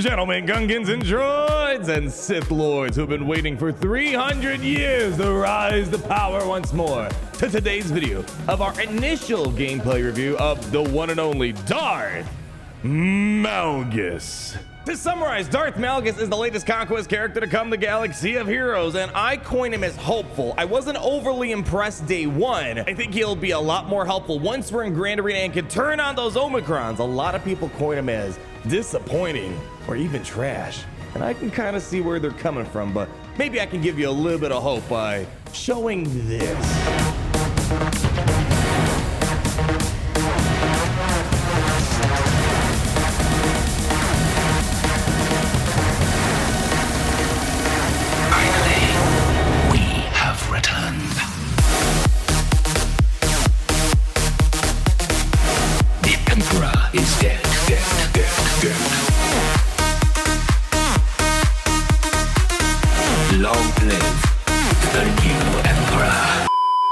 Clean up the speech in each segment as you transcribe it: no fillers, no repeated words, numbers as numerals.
gentlemen, Gungans and droids and Sith Lords who've been waiting for 300 years to rise to power once more, to today's video of our initial gameplay review of the one and only Darth Malgus. To summarize, Darth Malgus is the latest Conquest character to come to Galaxy of Heroes, and I coin him as hopeful. I wasn't overly impressed day one. I think he'll be a lot more helpful once we're in Grand Arena and can turn on those OMICRONs. A lot of people coin him as disappointing or even trash, and I can kind of see where they're coming from, but maybe I can give you a little bit of hope by showing this.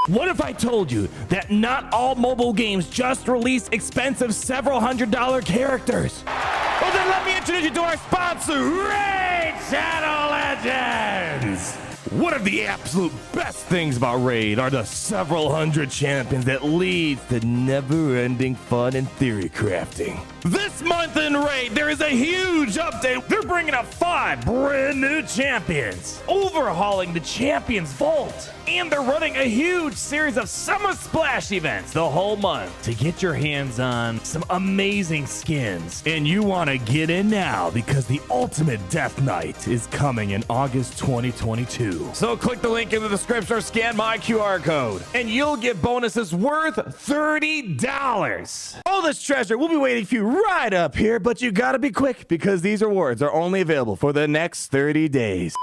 What if I told you that not all mobile games just release expensive several $100 characters? Well, then let me introduce you to our sponsor, Raid Shadow Legends! One of the absolute best things about Raid are the several hundred champions that leads to never-ending fun and theory crafting. This month in Raid, there is a huge update. They're bringing up 5 brand new champions, overhauling the Champions Vault, and they're running a huge series of Summer Splash events the whole month to get your hands on some amazing skins. And you want to get in now because the Ultimate Death Knight is coming in August 2022. So click the link in the description or scan my QR code, and you'll get bonuses worth $30. All this treasure will be waiting for you right up here, but you gotta be quick because these rewards are only available for the next 30 days.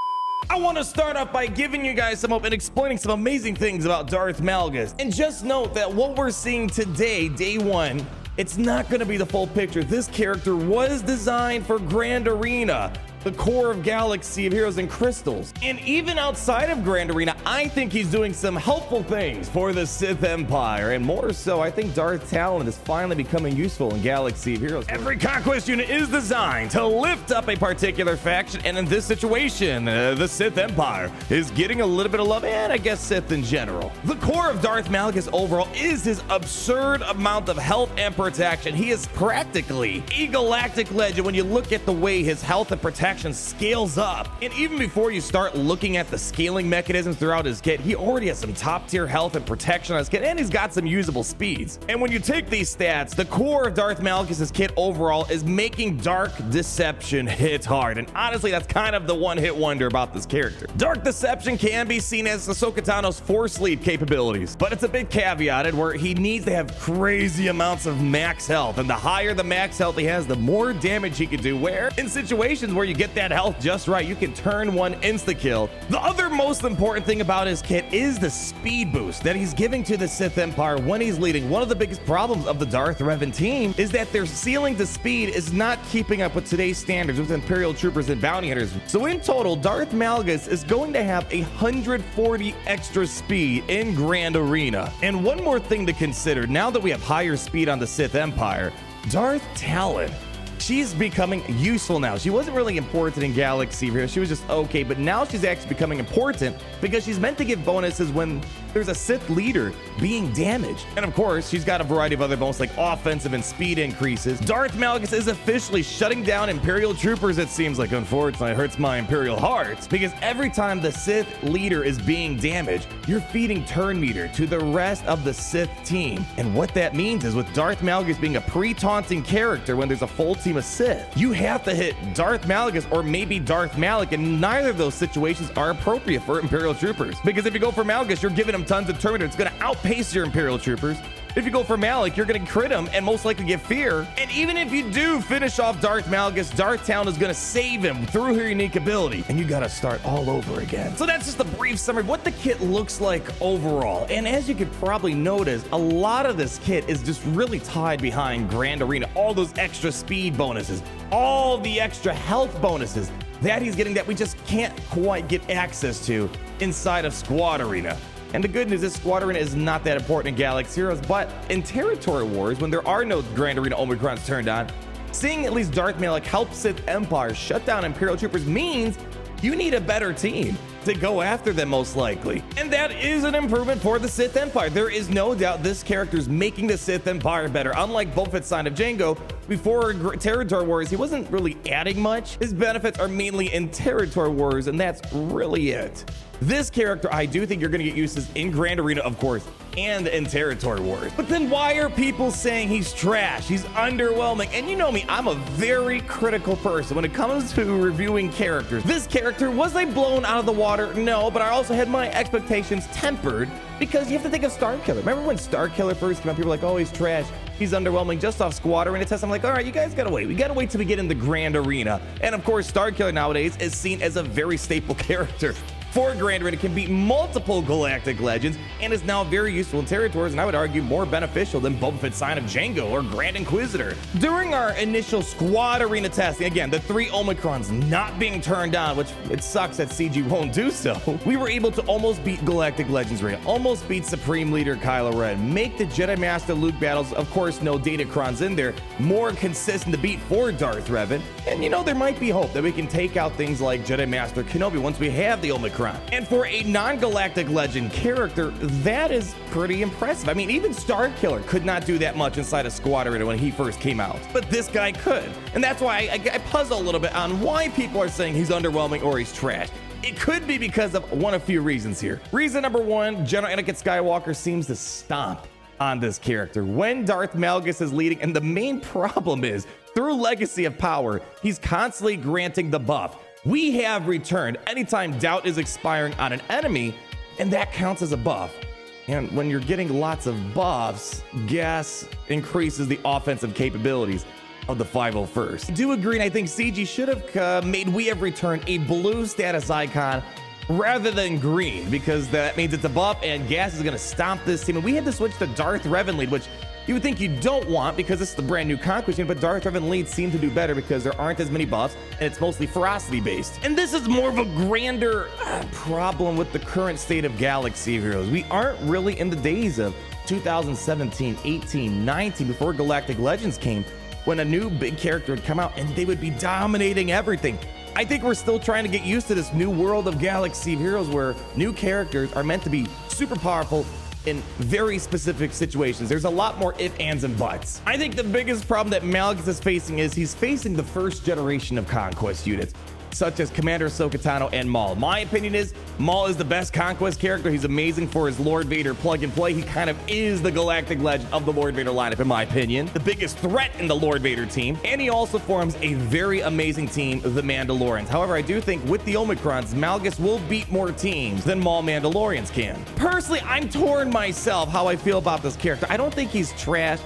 I want to start off by giving you guys some hope and explaining some amazing things about Darth Malgus. And just note that what we're seeing today, day one, it's not going to be the full picture. This character was designed for Grand Arena, the core of Galaxy of Heroes and Crystals. And even outside of Grand Arena, I think he's doing some helpful things for the Sith Empire. And more so, I think Darth Talon is finally becoming useful in Galaxy of Heroes. Every Conquest unit is designed to lift up a particular faction. And in this situation, the Sith Empire is getting a little bit of love, and I guess Sith in general. The core of Darth Malgus overall is his absurd amount of health and protection. He is practically a galactic legend when you look at the way his health and protection scales up. And even before you start looking at the scaling mechanisms throughout his kit, he already has some top tier health and protection on his kit, and he's got some usable speeds. And when you take these stats, the core of Darth Malgus' kit overall is making Dark Deception hit hard. And honestly, that's kind of the one-hit wonder about this character. Dark Deception can be seen as Ahsoka Tano's Force Lead capabilities, but it's a bit caveated where he needs to have crazy amounts of max health, and the higher the max health he has, the more damage he can do, where in situations where you get that health just right, you can turn one insta-kill. The other most important thing about his kit is the speed boost that he's giving to the Sith Empire when he's leading. One of the biggest problems of the Darth Revan team is that their ceiling to speed is not keeping up with today's standards with Imperial Troopers and Bounty Hunters. So in total, Darth Malgus is going to have 140 extra speed in Grand Arena. And one more thing to consider, now that we have higher speed on the Sith Empire, Darth Talon, she's becoming useful now. She wasn't really important in Galaxy of Heroes. She was just okay, but now she's actually becoming important because she's meant to give bonuses when there's a Sith leader being damaged. And of course, she's got a variety of other bonuses like offensive and speed increases. Darth Malgus is officially shutting down Imperial Troopers, it seems like. Unfortunately, it hurts my Imperial hearts because every time the Sith leader is being damaged, you're feeding turn meter to the rest of the Sith team. And what that means is with Darth Malgus being a pre-taunting character when there's a full team of Sith, you have to hit Darth Malgus or maybe Darth Malik, and neither of those situations are appropriate for Imperial Troopers. Because if you go for Malgus, you're giving him tons of turn meter. It's going to outpace your Imperial Troopers. If you go for Malik, you're going to crit him and most likely get fear. And even if you do finish off Darth Malgus, Darth Talon is going to save him through her unique ability, and you got to start all over again. So that's just a brief summary of what the kit looks like overall. And as you could probably notice, a lot of this kit is just really tied behind Grand Arena. All those extra speed bonuses, all the extra health bonuses that he's getting that we just can't quite get access to inside of Squad Arena. And the good news is Squad Arena is not that important in Galaxy Heroes, but in Territory Wars, when there are no Grand Arena OMICRONs turned on, seeing at least Darth Malgus help Sith Empire shut down Imperial troopers means you need a better team to go after them, most likely. And that is an improvement for the Sith Empire. There is no doubt this character is making the Sith Empire better. Unlike Boba Fett's Sign of Jango, before Territory Wars, he wasn't really adding much. His benefits are mainly in Territory Wars, and that's really it. This character, I do think you're going to get used to in Grand Arena, of course, and in Territory Wars. But then why are people saying he's trash? He's underwhelming. And you know me, I'm a very critical person when it comes to reviewing characters. This character, was I blown out of the water? No, but I also had my expectations tempered because you have to think of Starkiller. Remember when Starkiller first came out, people were like, oh, he's trash. He's underwhelming just off Squad Arena test. I'm like, all right, you guys gotta wait. We gotta wait till we get in the Grand Arena. And of course, Starkiller nowadays is seen as a very staple character for Grand Arena, can beat multiple galactic legends, and is now very useful in territories, and I would argue more beneficial than Boba Fett's Sign of Jango or Grand Inquisitor. During our initial Squad Arena testing, again, the 3 Omicrons not being turned on, which it sucks that CG won't do so, we were able to almost beat Galactic Legends Arena, almost beat Supreme Leader Kylo Ren, make the Jedi Master Luke battles, of course, no Datacrons in there, more consistent to beat for Darth Revan, and you know, there might be hope that we can take out things like Jedi Master Kenobi once we have the Omicron. And for a non-galactic legend character, that is pretty impressive. I mean, even Starkiller could not do that much inside of Squad Arena when he first came out, but this guy could. And that's why I puzzle a little bit on why people are saying he's underwhelming or he's trash. It could be because of one of few reasons here. Reason number one, General Anakin Skywalker seems to stomp on this character when Darth Malgus is leading, and the main problem is, through Legacy of Power, he's constantly granting the buff. We have returned anytime doubt is expiring on an enemy, and that counts as a buff. And when you're getting lots of buffs, gas increases the offensive capabilities of the 501st. I do agree, and I think CG should have made We Have Returned a blue status icon rather than green, because that means it's a buff and gas is going to stomp this team. And we had to switch to Darth Revan lead, which you would think you don't want because this is the brand new Conquest unit, but Darth Revan leads seem to do better because there aren't as many buffs and it's mostly ferocity based. And this is more of a grander problem with the current state of Galaxy of Heroes. We aren't really in the days of 2017, 18, 19 before Galactic Legends came, when a new big character would come out and they would be dominating everything. I think we're still trying to get used to this new world of Galaxy of Heroes where new characters are meant to be super powerful in very specific situations. There's a lot more ifs, ands, and buts. I think the biggest problem that Malgus is facing is he's facing the first generation of Conquest units, such as Commander Ahsoka Tano and Maul. My opinion is Maul is the best Conquest character. He's amazing for his Lord Vader plug and play. He kind of is the galactic legend of the Lord Vader lineup, in my opinion. The biggest threat in the Lord Vader team. And he also forms a very amazing team, the Mandalorians. However, I do think with the Omicrons, Malgus will beat more teams than Maul Mandalorians can. Personally, I'm torn myself how I feel about this character. I don't think he's trash.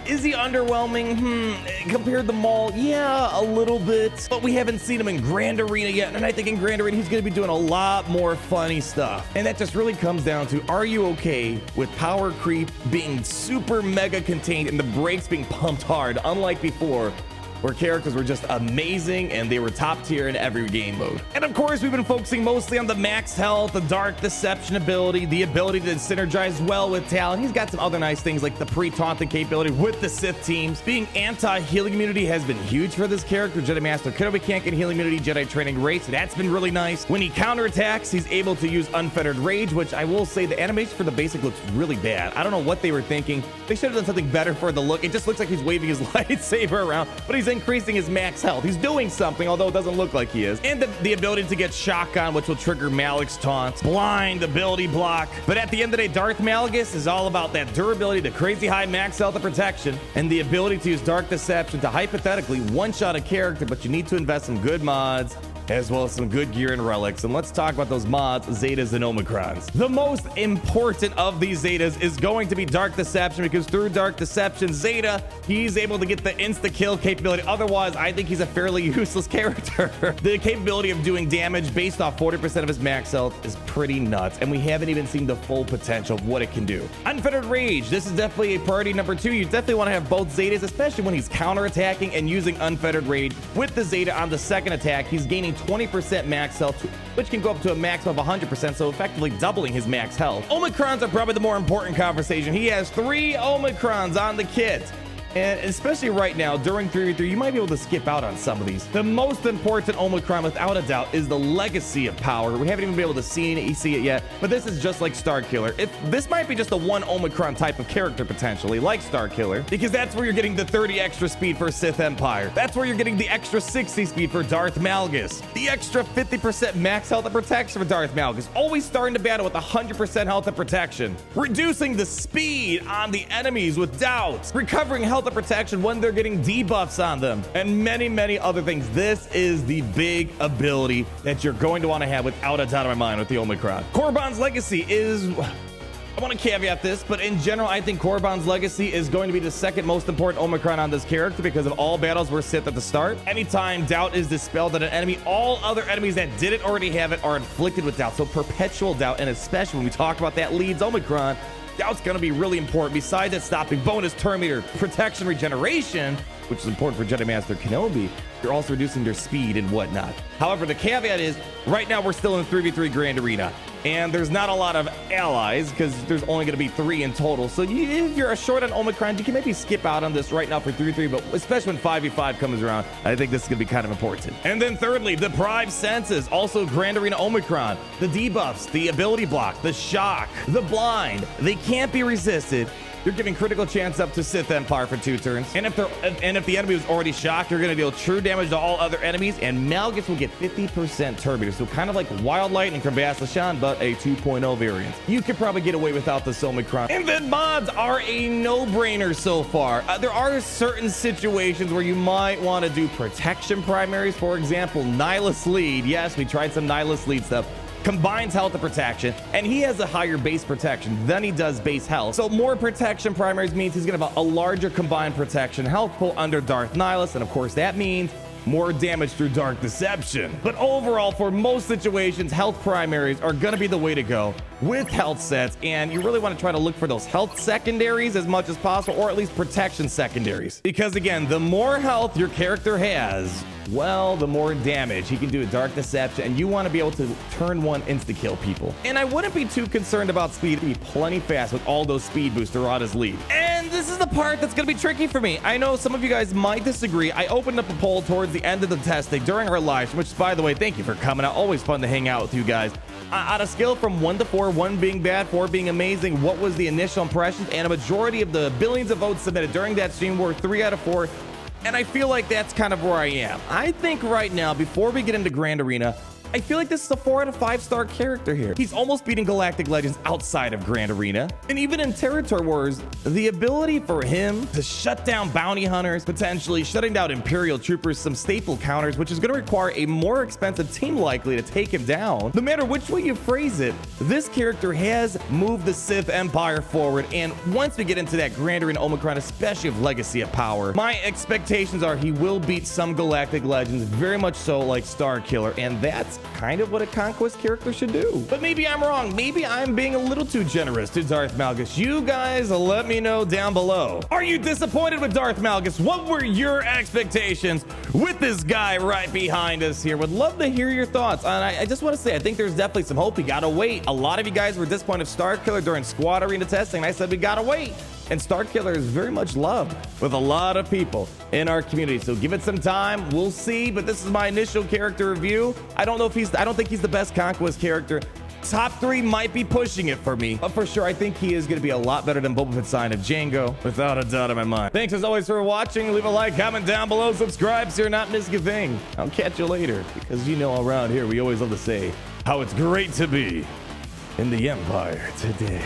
Is he underwhelming? Compared to Maul, yeah, a little bit. But we haven't seen him in Grand Arena yet, and I think in Grand Arena he's going to be doing a lot more funny stuff. And that just really comes down to, are you okay with power creep being super mega contained and the brakes being pumped hard, unlike before, where characters were just amazing and they were top tier in every game mode? And of course, we've been focusing mostly on the max health, the dark deception ability, the ability to synergize well with Talon. He's got some other nice things like the pre-taunting capability with the Sith teams. Being anti-healing immunity has been huge for this character. Jedi Master Kenobi can't get healing immunity, Jedi training rate, so that's been really nice. When he counterattacks, he's able to use Unfettered Rage, which I will say the animation for the basic looks really bad. I don't know what they were thinking. They should have done something better for the look. It just looks like he's waving his lightsaber around, but he's increasing his max health. He's doing something, although it doesn't look like he is. And the ability to get Shock On, which will trigger Malik's taunts, blind, ability block. But at the end of the day, Darth Malgus is all about that durability, the crazy high max health of protection, and the ability to use Dark Deception to hypothetically one-shot a character, but you need to invest some good mods as well as some good gear and relics. And let's talk about those mods, Zetas and Omicrons. The most important of these Zetas is going to be Dark Deception, because through Dark Deception, Zeta, he's able to get the insta-kill capability. Otherwise, I think he's a fairly useless character. The capability of doing damage based off 40% of his max health is pretty nuts, and we haven't even seen the full potential of what it can do. Unfettered Rage, this is definitely a priority number 2. You definitely want to have both Zetas, especially when he's counterattacking and using Unfettered Rage. With the Zeta on the second attack, he's gaining 20% max health, which can go up to a maximum of 100%, so effectively doubling his max health. Omicrons are probably the more important conversation. He has 3 Omicrons on the kit. And especially right now, during 3v3, you might be able to skip out on some of these. The most important Omicron, without a doubt, is the Legacy of Power. We haven't even been able to see it yet, but this is just like Starkiller. This might be just a one Omicron type of character, potentially, like Starkiller, because that's where you're getting the 30 extra speed for Sith Empire. That's where you're getting the extra 60 speed for Darth Malgus. The extra 50% max health and protection for Darth Malgus. Always starting to battle with 100% health and protection. Reducing the speed on the enemies with doubts. Recovering health and protection when they're getting debuffs on them. And many, many other things. This is the big ability that you're going to want to have without a doubt in my mind with the Omicron. Korriban's Legacy is... I want to caveat this, but in general, I think Korriban's Legacy is going to be the second most important Omicron on this character because of all battles were Sith at the start. Anytime doubt is dispelled at an enemy, all other enemies that didn't already have it are inflicted with doubt. So perpetual doubt, and especially when we talk about that leads Omicron, doubt's going to be really important. Besides it stopping bonus turn meter, protection, regeneration, which is important for Jedi Master Kenobi, you're also reducing their speed and whatnot. However, the caveat is, right now we're still in 3v3 Grand Arena, and there's not a lot of allies because there's only going to be 3 in total. So if you're short on Omicron, you can maybe skip out on this right now for 3v3, but especially when 5v5 comes around, I think this is going to be kind of important. And then thirdly, the Deprived Senses, also Grand Arena Omicron, the debuffs, the ability block, the shock, the blind, they can't be resisted. You're giving critical chance up to Sith Empire for 2 turns. And if the enemy was already shocked, you're going to deal true damage to all other enemies, and Malgus will get 50% turn meter. So kind of like Wild Lightning from Battlejuice, but a 2.0 variant. You could probably get away without this Omicron. And then mods are a no-brainer so far. There are certain situations where you might want to do protection primaries. For example, Nihilus Lead. Yes, we tried some Nihilus Lead stuff. Combines health and protection, and he has a higher base protection than he does base health. So more protection primaries means he's gonna have a larger combined protection health pool under Darth Nihilus, and of course that means more damage through Dark Deception. But overall, for most situations, health primaries are gonna be the way to go with health sets, and you really want to try to look for those health secondaries as much as possible, or at least protection secondaries. Because again, the more health your character has, well, the more damage he can do with Dark Deception, and you want to be able to turn 1 insta-kill people. And I wouldn't be too concerned about speed. He'd be plenty fast with all those speed boosts throughout his lead. And this is the part that's going to be tricky for me. I know some of you guys might disagree. I opened up a poll towards the end of the testing during our live stream, which, by the way, thank you for coming out. Always fun to hang out with you guys. On a scale from 1 to 4, 1 being bad, 4 being amazing, what was the initial impressions? And a majority of the billions of votes submitted during that stream were 3 out of 4. And I feel like that's kind of where I am. I think right now, before we get into Grand Arena, I feel like this is a 4 out of 5 star character here. He's almost beating Galactic Legends outside of Grand Arena. And even in Territory Wars, the ability for him to shut down bounty hunters, potentially shutting down Imperial troopers, some staple counters, which is going to require a more expensive team likely to take him down. No matter which way you phrase it, this character has moved the Sith Empire forward. And once we get into that Grand Arena Omicron, especially of Legacy of Power, my expectations are he will beat some Galactic Legends, very much so like Starkiller. And that's kind of what a Conquest character should do. But maybe I'm wrong. Maybe I'm being a little too generous to Darth Malgus. You guys let me know down below. Are you disappointed with Darth Malgus? What were your expectations with this guy right behind us here? Would love to hear your thoughts. And I just want to say, I think there's definitely some hope. We gotta wait. A lot of you guys were disappointed with Starkiller during Squad Arena testing. I said we gotta wait. And Starkiller is very much loved with a lot of people in our community. So give it some time. We'll see. But this is my initial character review. I don't think he's the best Conquest character. Top 3 might be pushing it for me, but for sure, I think he is going to be a lot better than Boba Fett sign of Django, without a doubt in my mind. Thanks as always for watching. Leave a like, comment down below, subscribe so you're not missing a thing. I'll catch you later, because you know around here we always love to say how it's great to be in the Empire today.